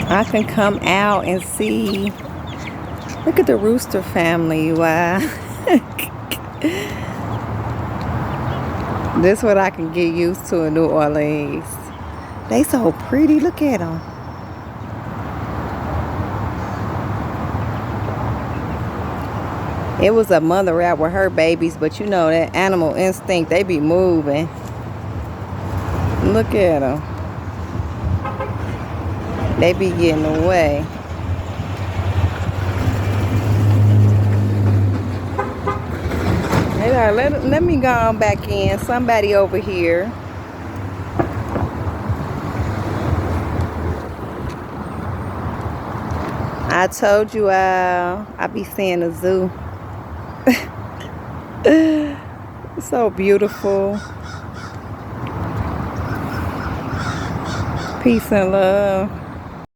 I can come out and see. Look at the Rooster Family. Wow. This is what I can get used to in New Orleans. They so pretty. Look at them. It was a mother rat with her babies, but you know that animal instinct, they be moving. Look at them. They be getting away. Let me go on back in. Somebody over here. I told you I be seeing a zoo. So beautiful. Peace and love.